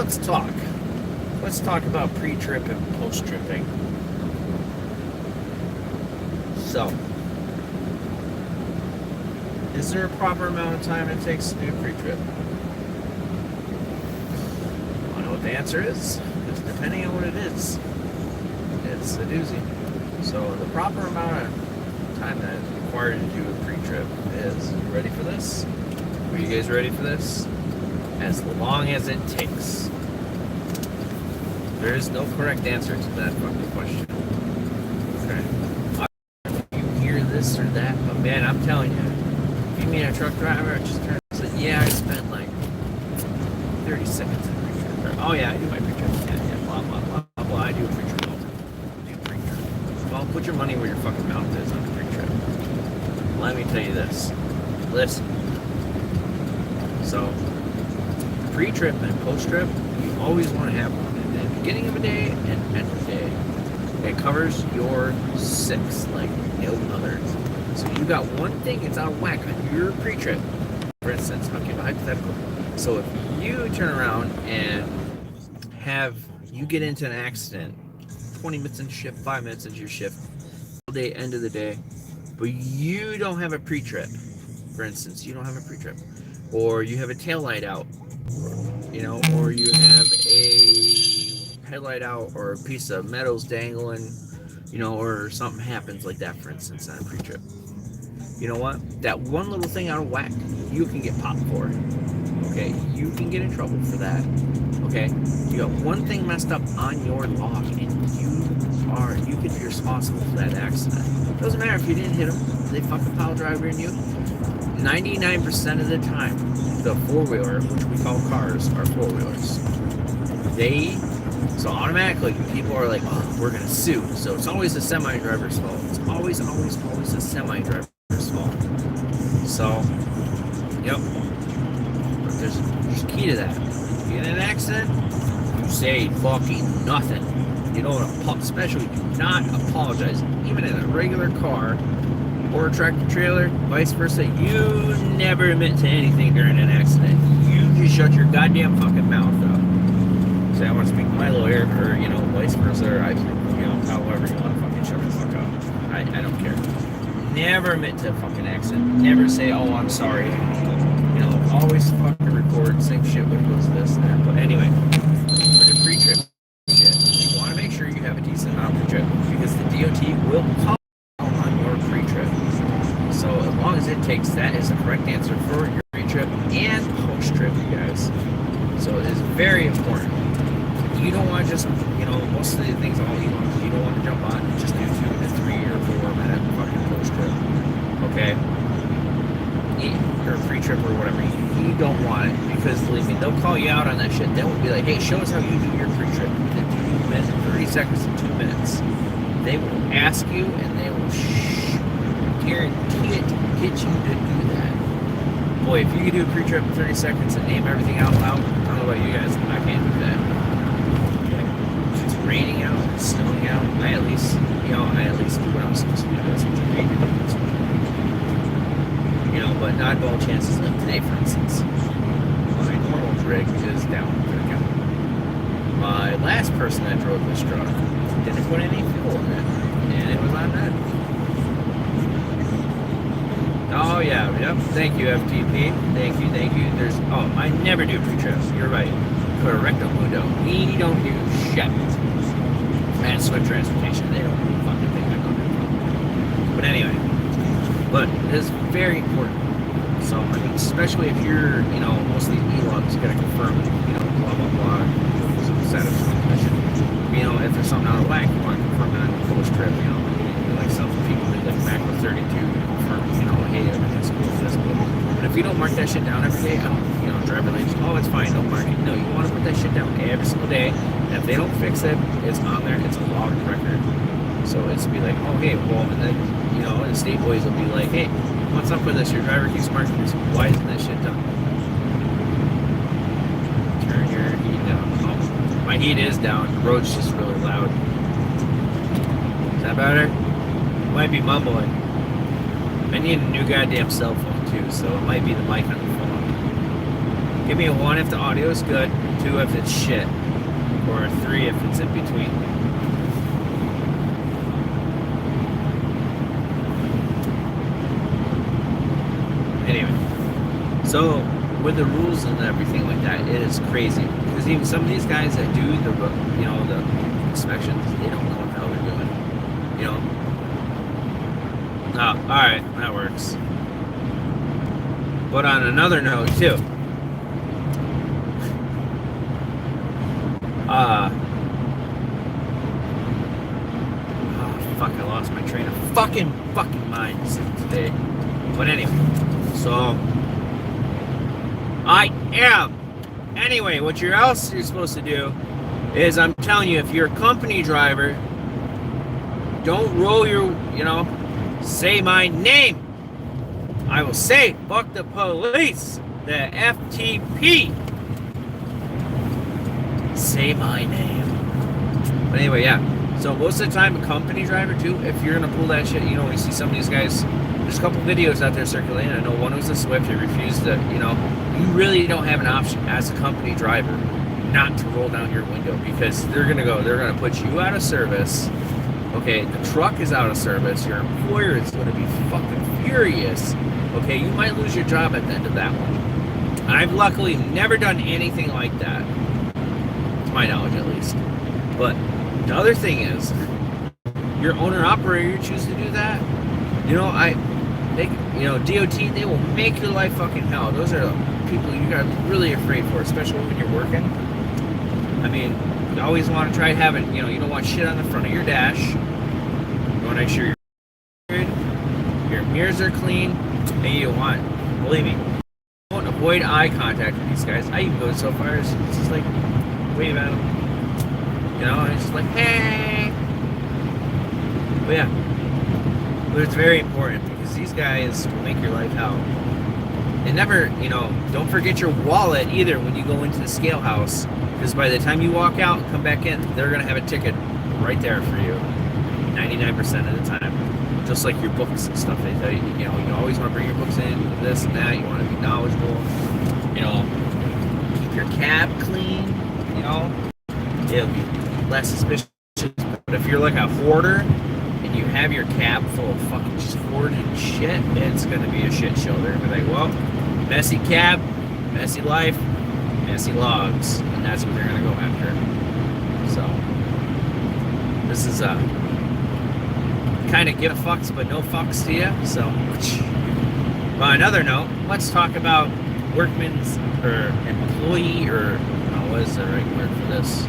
let's talk. Let's talk about pre-trip and post-tripping. So, is there a proper amount of time it takes to do a pre-trip? I know what the answer is. It's depending on what it is. It's a doozy. So, the proper amount of time that is required to do a pre-trip is, you ready for this? Are you guys ready for this? As long as it takes. There is no correct answer to that fucking question. Okay. You hear this or that, but man, I'm telling you, if you meet a truck driver, just turns and says, yeah, I spent like 30 seconds in pre-trip. Oh yeah, I do my pre-trip. Yeah, blah, blah, blah, blah, blah. I do a pre-trip all the time. I do a pre-trip. Well, put your money where your fucking mouth is on a pre-trip. Let me tell you this. Listen. So, pre-trip and post-trip, you always want to have one at the beginning of a day and end of the day. It covers your 6 like no other. So you got one thing that's out of whack on your pre-trip. For instance, okay, hypothetical. So if you turn around and you get into an accident, 20 minutes into shift, 5 minutes into your shift, all day, end of the day, but you don't have a pre-trip. For instance, you don't have a pre-trip. Or you have a taillight out, or you have a headlight out, or a piece of metal's dangling, or something happens like that, for instance, on a pre-trip. You know what? That one little thing out of whack, you can get popped for. Okay? You can get in trouble for that. Okay? You got one thing messed up on your log, and you could be responsible for that accident. Doesn't matter if you didn't hit them, they fucking pile driver in you. 99% of the time, the four-wheeler, which we call cars, are four-wheelers. So automatically, people are like, oh, we're going to sue. So it's always the semi-driver's fault. It's always the semi-driver's fault. So, yep. But there's a key to that. If you get in an accident, you say fucking nothing. You don't, especially do not apologize. Even in a regular car, or a tractor trailer, vice versa, you never admit to anything during an accident. You just shut your goddamn fucking mouth up. Say, I want to speak to my lawyer, or, vice versa, or however you want to fucking shut the fuck up. I don't care. Never admit to a fucking accident. Never say, oh, I'm sorry. Always fucking record, same shit when it goes this and that. But anyway, for the pre-trip shit, you want to make sure you have a decent amount of pre-trip, because the DOT will call on your pre-trip. So as long as it takes, that is the correct answer for your pre-trip and post-trip, you guys. So it is very important. You don't want to just, most of the things you don't want to jump on and just do 2 to 3 or 4 minute fucking post-trip. Okay? Or pre-trip or whatever. You don't want it, because believe me, they'll call you out on that shit. They will be like, hey, show us how you do your pre-trip in 2 minutes, 30 seconds and 2 minutes. They will ask you, and they will guarantee it to get you to do that. Boy, if you could do a pre-trip in 30 seconds and name everything out loud, I don't know about you guys, I can't do that. If it's raining out, it's snowing out, I at least do what I'm supposed to do. That's what you're paid to do. But not all chances of today, for instance. My normal rig is down to the count. My last person that drove this truck didn't put any fuel in it, and it was on red. Oh yeah, yep. Thank you, FTP. Thank you. I never do pre-trips. You're right. Correcto mundo. We don't do shit. And Swift Transportation, they don't do fucking thing. I don't do. But anyway, it's very important. So especially if you're, most of these e-logs, you gotta confirm, blah blah blah. Satisfying mission. If there's something out of whack, you want to confirm it on the post-trip. Like some people do like Macro 32 to confirm, hey, everything's cool with this. But if you don't mark that shit down every day, driver license, oh, it's fine, don't mark it. No, you want to put that shit down every single day. And if they don't fix it, it's on there. It's a log record. So it's be like, oh, hey, well, and then, the state boys will be like, hey, what's up with this? Your driver keeps marking this. Why isn't that shit done? Turn your heat down. Oh, my heat is down. The road's just really loud. Is that better? Might be mumbling. I need a new goddamn cell phone too, so it might be the mic on the phone. Give me a 1 if the audio is good, 2 2 if it's shit, or a 3 if it's in between. Anyway, so with the rules and everything like that, it is crazy. Because even some of these guys that do the, the inspections, they don't know what the hell they're doing. Oh, alright, that works. But on another note, too. Oh, fuck, I lost my train of fucking mind today. But anyway, so I am. Anyway, what you're supposed to do is, I'm telling you, if you're a company driver, don't roll your, say my name. I will say, fuck the police, the FTP. Say my name. But anyway, yeah. So most of the time, a company driver too, if you're gonna pull that shit, we see some of these guys. There's a couple videos out there circulating. I know one was a Swift. He refused to, you really don't have an option as a company driver not to roll down your window, because they're gonna put you out of service. Okay, the truck is out of service. Your employer is gonna be fucking furious. Okay, you might lose your job at the end of that one. I've luckily never done anything like that, to my knowledge at least. But the other thing is, your owner-operator chooses to do that. DOT, they will make your life fucking hell. Those are the people you gotta be really afraid for, especially when you're working. I mean, you always want to try having, you don't want shit on the front of your dash. You want to make sure your mirrors are clean, and you want, believe me, don't avoid eye contact with these guys. I even go so far as it's just like, wave at them. And it's just like, hey. But yeah, but it's very important, because these guys will make your life hell. And never, don't forget your wallet either when you go into the scale house, because by the time you walk out and come back in, they're going to have a ticket right there for you 99% of the time. Just like your books and stuff. They tell you, you always want to bring your books in, this and that. You want to be knowledgeable. Keep your cab clean. It'll be less suspicious. But if you're like a hoarder and you have your cab full of fucking just hoarded shit, it's going to be a shit show. They're going to be like, well, messy cab, messy life, messy logs. And that's what they're going to go after. So, this is kind of give fucks but no fucks to you. So, on another note, let's talk about workman's or employee, or what is the right word for this?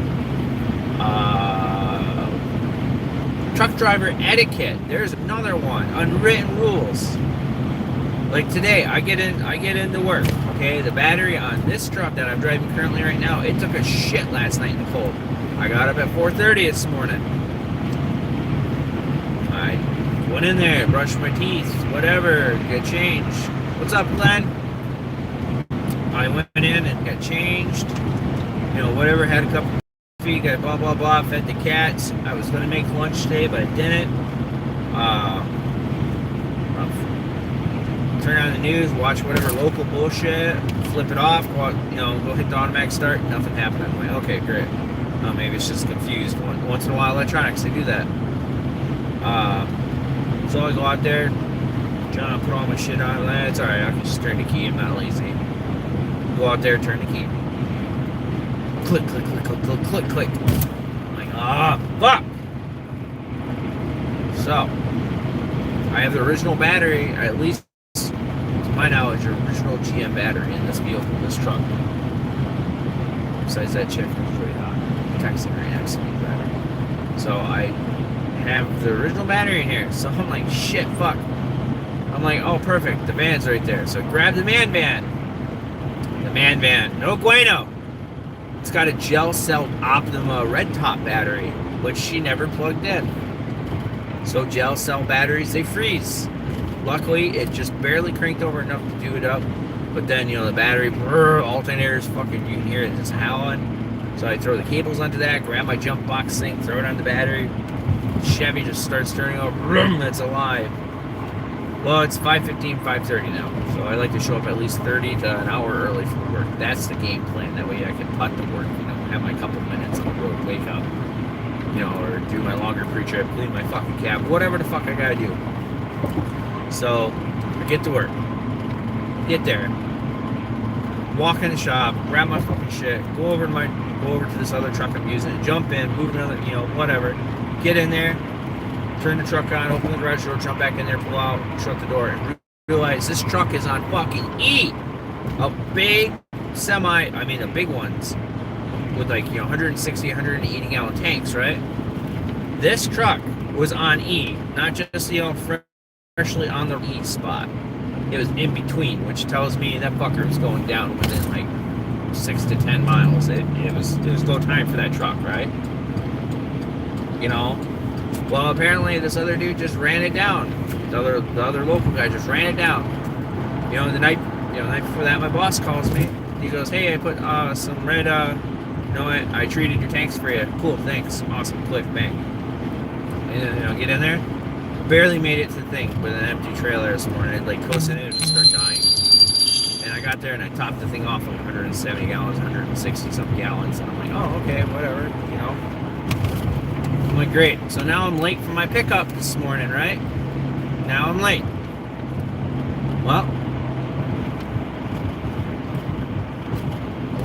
Truck driver etiquette. There's another one. Unwritten rules. Like today, I get into work. Okay, the battery on this truck that I'm driving currently right now, it took a shit last night in the cold. I got up at 4:30 this morning. I went in there, brushed my teeth, whatever, get changed. What's up, Glenn? I went in and got changed. Whatever, had a cup of coffee, got blah, blah, blah, fed the cats. I was going to make lunch today, but I didn't. Turn on the news, watch whatever local bullshit, flip it off, go out, go hit the automatic start, nothing happened. I'm like, okay, great. Maybe it's just confused. Once in a while, electronics, they do that. So I go out there, John, put all my shit on. It's alright, I can just turn the key. I'm not lazy. Go out there, turn the key. Click, click, click, click, click, click, click. I'm like, fuck! So, I have the original battery, at least to my knowledge, the original GM battery in this vehicle, this truck. Besides that chick who's really hot, texting her and asking me battery. So I have the original battery in here. So I'm like, shit, fuck. I'm like, oh, perfect. The van's right there. So grab the man van. The man van. No bueno. It's got a gel cell Optima red top battery, which she never plugged in. So gel cell batteries, they freeze. Luckily, it just barely cranked over enough to do it up. But then, the battery, alternators, fucking, you can hear it just howling. So I throw the cables onto that, grab my jump box thing, throw it on the battery. Chevy just starts turning over. It's alive. Well, it's 5:15, 5:30 now. So I like to show up at least 30 to an hour early for work. That's the game plan. That way I can putt to work, have my couple minutes on the road, wake up, or do my longer pre-trip, clean my fucking cab, whatever the fuck I gotta do. So I get to work, get there, walk in the shop, grab my fucking shit, go over to this other truck I'm using, jump in, move another, whatever, get in there, turn the truck on, open the garage door, jump back in there, pull out, shut the door, and realize this truck is on fucking E. A big the big ones with 160, 180 gallon tanks, right? This truck was on E, not just, freshly on the E spot. It was in between, which tells me that fucker was going down within 6 to 10 miles. It was no time for that truck, right? Well, apparently this other dude just ran it down. The other local guy just ran it down. The night before that, my boss calls me. He goes, "Hey, I put some red. I treated your tanks for you. Cool, thanks. Awesome. Click, bang. And get in there. Barely made it to the thing with an empty trailer this morning. Coasted in and just start dying. And I got there and I topped the thing off of 170 gallons, 160 something gallons. And I'm like, oh, okay, whatever. I'm like, great. So now I'm late for my pickup this morning, right? Now I'm late. Well,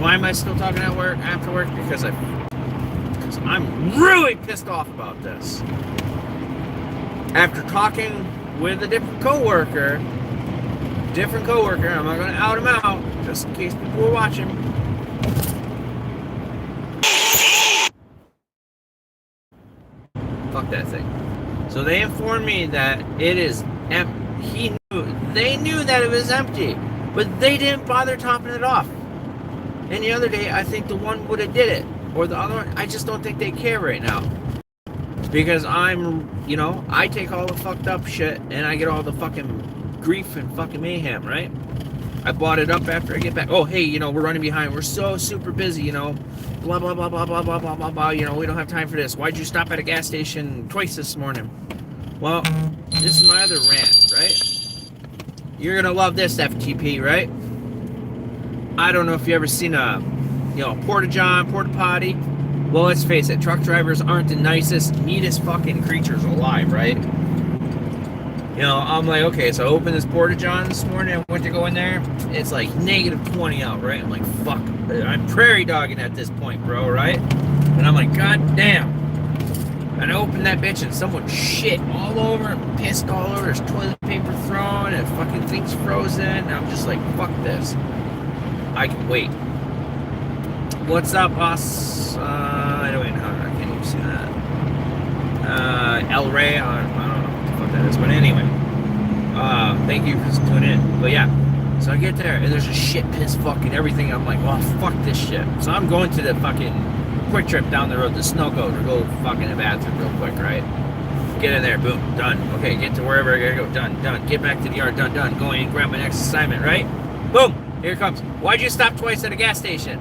why am I still talking after work? Because I'm really pissed off about this. After talking with a different coworker, I'm not going to out him out, just in case people are watching. Fuck that thing. So they informed me that it is empty. They knew that it was empty, but they didn't bother topping it off. And the other day, I think the one would have did it, or the other one. I just don't think they care right now, because I take all the fucked up shit and I get all the fucking grief and fucking mayhem, right? I bought it up after I get back. Oh, hey, we're running behind. We're so super busy, blah, blah, blah, blah, blah, blah, blah, blah, blah, we don't have time for this. Why'd you stop at a gas station twice this morning? Well, this is my other rant, right? You're going to love this, FTP, right? I don't know if you ever seen a porta-john, porta-potty. Well, let's face it, truck drivers aren't the nicest, neatest fucking creatures alive, right? I'm like, okay, so I opened this porta-john this morning, I went to go in there, it's negative 20 out, right? I'm like, fuck, I'm prairie dogging at this point, bro, right? And I'm like, god damn. And I opened that bitch and someone shit all over and pissed all over, there's toilet paper thrown and fucking things frozen, and I'm just like, fuck this. I can wait. What's up, boss? I don't even know. I can't even see that. El Rey. I don't know what the fuck that is, but anyway. Thank you for tuning in. But yeah, so I get there and there's a shit piss fucking everything. I'm like, oh fuck this shit. So I'm going to the fucking quick trip down the road, the snow code, or go fucking the bathroom real quick, right? Get in there, boom, done. Okay, get to wherever I gotta go, done. Get back to the yard, done. Go in and grab my next assignment, right? Boom. Here it comes. Why'd you stop twice at a gas station?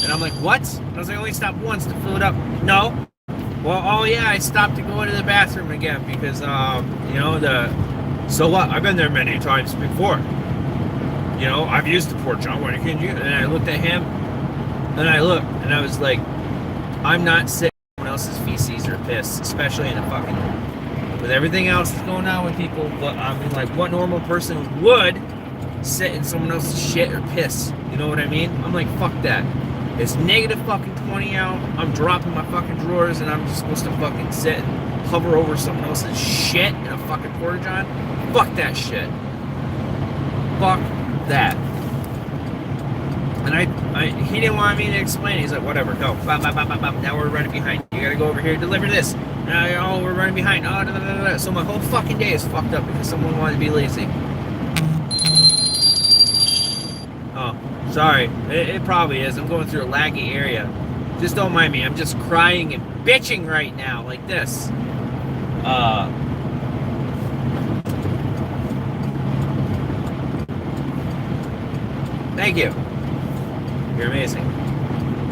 And I'm like, what? I was like, I only stopped once to fill it up. No. Well, oh yeah, I stopped to go into the bathroom again because, so what? I've been there many times before. I've used the porch on. Why can't you? And I looked at him, and I looked, and I was like, I'm not sick of someone else's feces or piss, especially in a fucking, with everything else that's going on with people. But I mean, what normal person would sit in someone else's shit or piss? You know what I mean? I'm like, fuck that. It's negative fucking 20 out. I'm dropping my fucking drawers and I'm just supposed to fucking sit and hover over someone else's shit in a fucking porta-john. Fuck that shit. Fuck that. And he didn't want me to explain it. He's like, whatever, go. Bop, bop, bop, bop, bop. Now we're running behind. You gotta go over here, deliver this. Oh, we're running behind. Oh, da, da, da, da. So my whole fucking day is fucked up because someone wanted to be lazy. Oh, sorry. It probably is. I'm going through a laggy area. Just don't mind me. I'm just crying and bitching right now, like this. Thank you. You're amazing.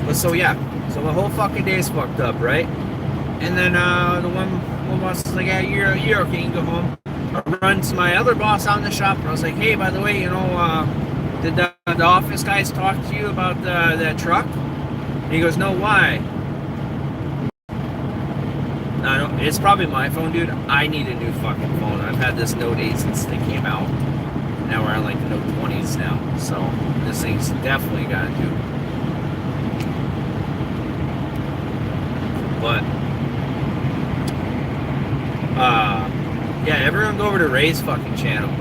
But so yeah. So my whole fucking day is fucked up, right? And then the one boss is like, yeah, you're okay, you can go home. I run to my other boss out in the shop, and I was like, hey, by the way, did the office guys talk to you about that truck? And he goes, no, why? No, it's probably my phone, dude. I need a new fucking phone. I've had this Note 8 since they came out. Now we're on like the Note 20s now. So this thing's definitely got to do. But, yeah, everyone go over to Ray's fucking channel.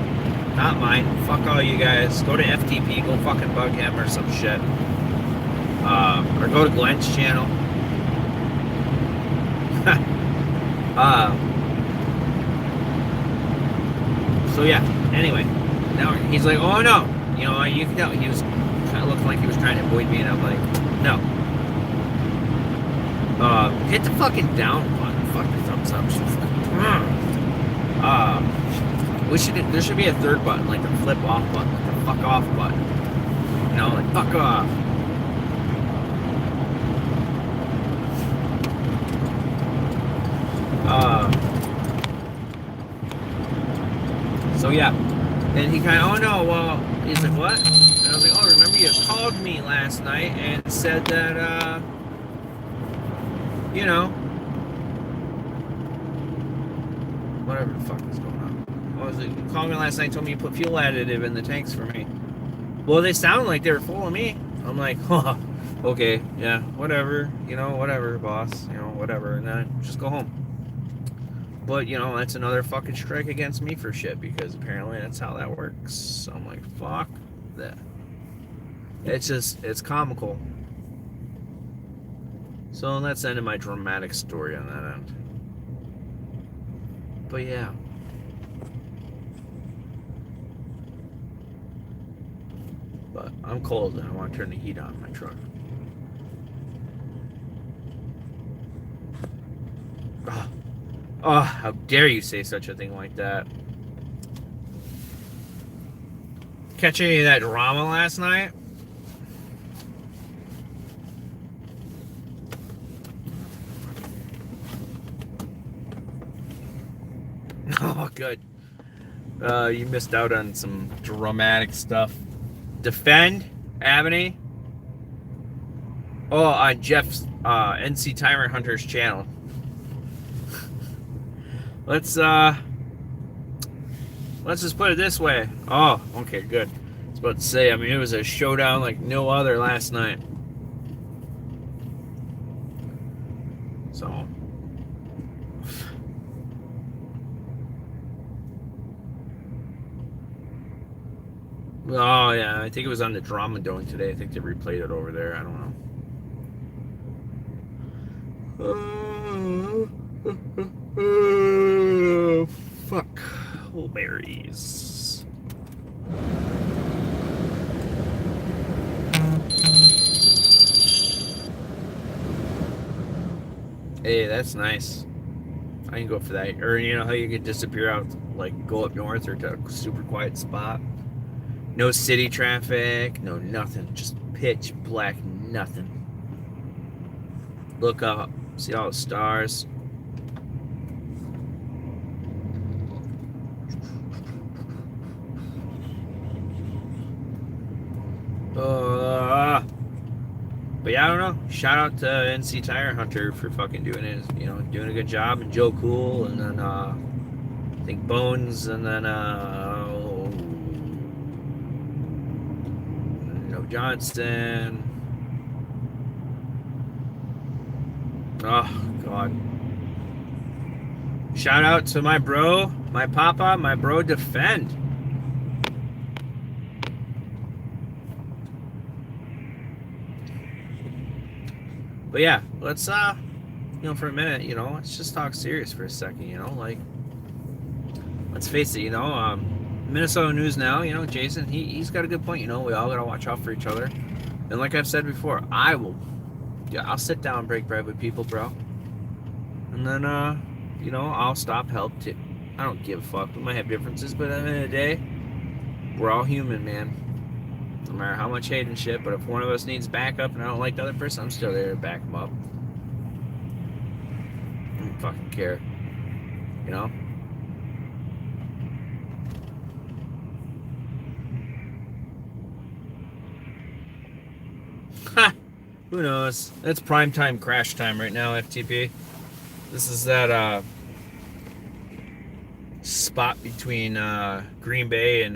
Not mine. Fuck all you guys. Go to FTP. Go fucking bug him or some shit. Or go to Glenn's channel. So yeah, anyway, now he's like, oh no, you can tell he was kind of looking like he was trying to avoid me, and I'm like, no. Hit the fucking down button, fuck the thumbs up, there should be a third button, like the flip off button, like the fuck off button, like fuck off. So yeah, and he kind of, oh no, well, he's like, what? And I was like, oh, remember you called me last night and said that, whatever the fuck is going on. I was like, you called me last night, told me you put fuel additive in the tanks for me. Well, they sound like they were full of me. I'm like, huh, okay, yeah, whatever, whatever, boss, whatever, and then just go home. But, that's another fucking strike against me for shit, because apparently that's how that works. So I'm like, fuck that. It's comical. So that's the end of my dramatic story on that end. But yeah. But I'm cold and I want to turn the heat on in my truck. Oh, how dare you say such a thing like that. Catch any of that drama last night? Oh, good. You missed out on some dramatic stuff. Defend Abney. Oh, on Jeff's NC Timer Hunter's channel. Let's just put it this way. Oh, okay, good. I was about to say, it was a showdown like no other last night. So. Oh, yeah, I think it was on the Drama Dome today. I think they replayed it over there. I don't know. Fuck. Huckleberries. Hey, that's nice. I can go for that. Or, how you could disappear out, like, go up north or to a super quiet spot. No city traffic, no nothing. Just pitch black, nothing. Look up, see all the stars. But yeah, I don't know. Shout out to NC Tire Hunter for fucking doing it. Doing a good job. And Joe Cool, and then I think Bones, and then Johnston. Oh, God. Shout out to my bro, my papa, my bro Defend. But yeah, let's, for a minute, let's just talk serious for a second, like, let's face it, Minnesota News Now, Jason, he's got a good point, we all gotta watch out for each other. And like I've said before, I'll sit down and break bread with people, bro. And then, I'll stop help too. I don't give a fuck. We might have differences, but at the end of the day, we're all human, man. No matter how much hate and shit, but if one of us needs backup and I don't like the other person, I'm still there to back them up. I don't fucking care. Who knows? It's prime time crash time right now, FTP. This is that spot between Green Bay and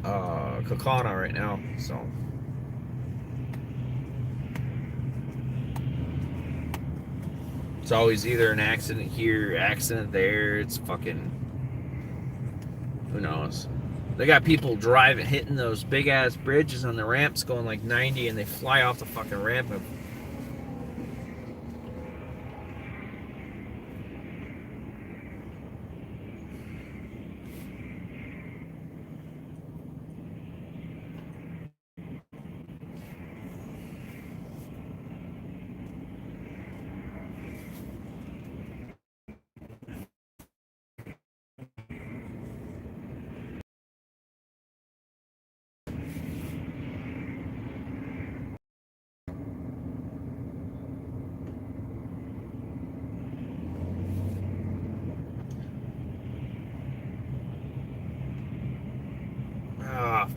Kaukauna right now, so it's always either an accident here, accident there. It's fucking, who knows? They got people driving, hitting those big ass bridges on the ramps, going like 90, and they fly off the fucking ramp. And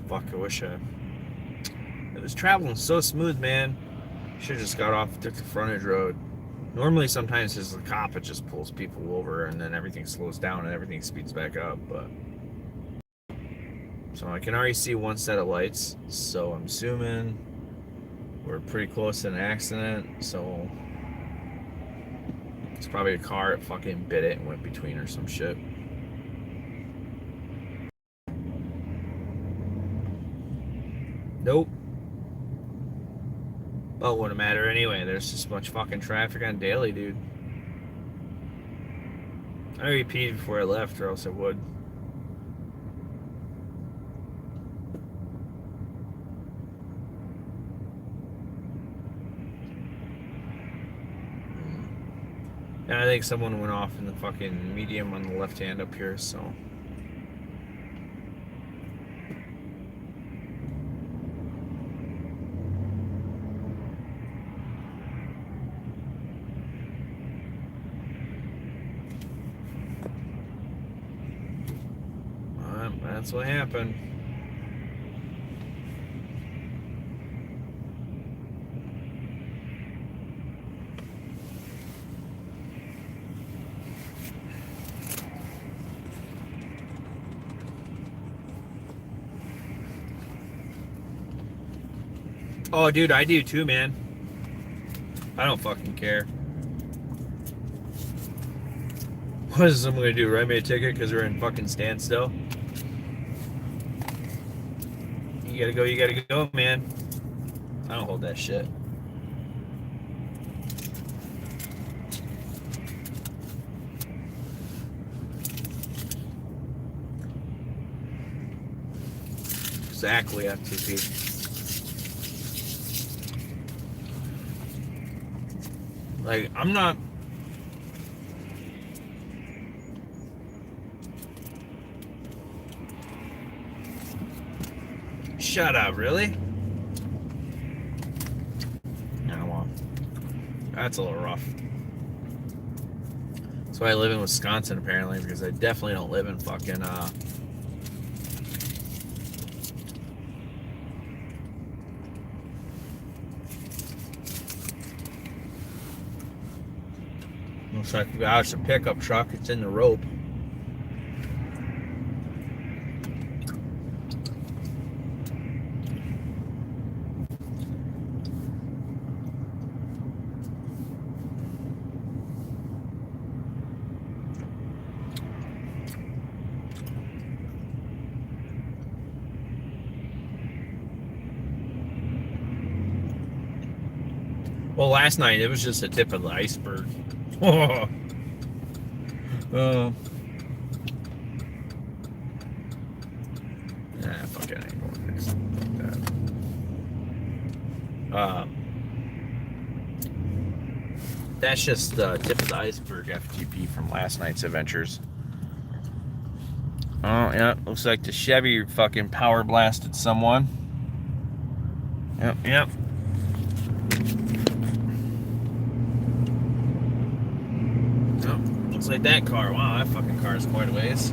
fuck, I wish it was traveling so smooth, man. Should have just got off, took the frontage road. Normally, sometimes as the cop, it just pulls people over, and then everything slows down and everything speeds back up. But so I can already see one set of lights. So I'm assuming we're pretty close to an accident. So it's probably a car that fucking bit it and went between or some shit. Nope. Well, it wouldn't matter anyway. There's just much fucking traffic on Daly, dude. I repeated before I left, or else I would. And I think someone went off in the fucking medium on the left hand up here, so. That's what happened. Oh, dude, I do too, man. I don't fucking care. What is someone gonna do? Write me a ticket because we're in fucking standstill? You gotta go, man. I don't hold that shit. Exactly, FTP. Like, I'm not... Shut up, really? Yeah, well, that's a little rough. That's why I live in Wisconsin, apparently, because I definitely don't live in fucking, looks like it's a pickup truck. It's in the rope. Well, last night it was just the tip of the iceberg. Yeah, fuck it, I ain't going next. Fuck that. That's just the tip of the iceberg, FTP, from last night's adventures. Oh, yeah, looks like the Chevy fucking power blasted someone. Yep. Looks like that car. Wow, that fucking car is quite a ways.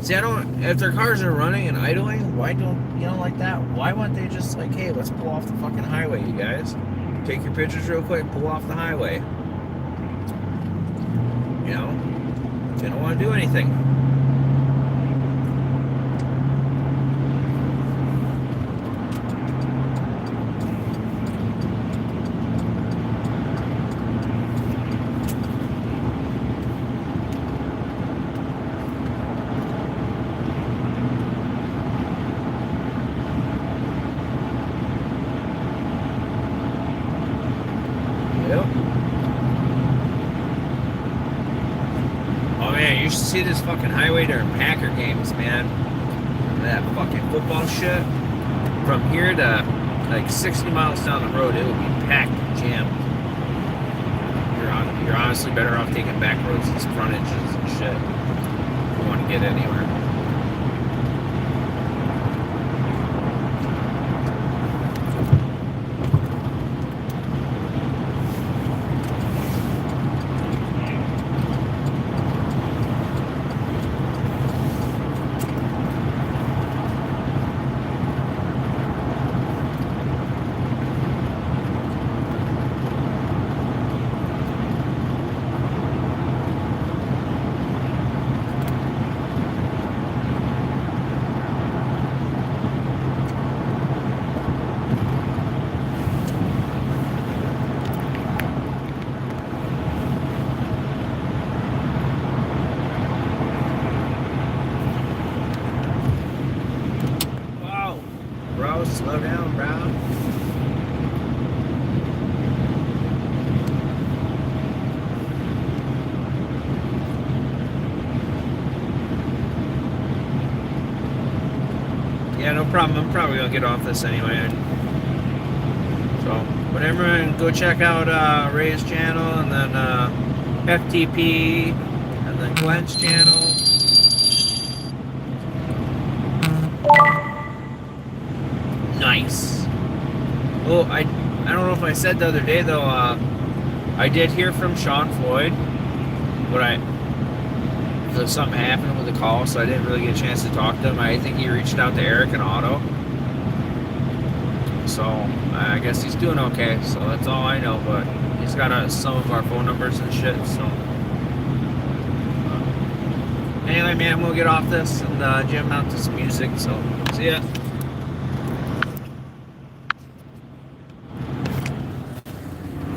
See, I don't. If their cars are running and idling, why don't like that? Why wouldn't they just like, hey, let's pull off the fucking highway, you guys? Take your pictures real quick, pull off the highway. You know, they don't want to do anything. You should see this fucking highway during Packer games, man. That fucking football shit. From here to like 60 miles down the road, it will be packed and jammed. You're honestly better off taking back roads and frontages and shit if you want to get anywhere. Slow down, bro. Yeah, no problem. I'm probably gonna get off this anyway. So, whatever, and go check out Ray's channel, and then FTP, and then Glenn's channel. Nice. Well, I don't know if I said the other day though. I did hear from Sean Floyd, but something happened with the call, so I didn't really get a chance to talk to him. I think he reached out to Eric and Otto, so I guess he's doing okay. So that's all I know. But he's got some of our phone numbers and shit. So anyway, man, we'll get off this and jam out to some music. So see ya.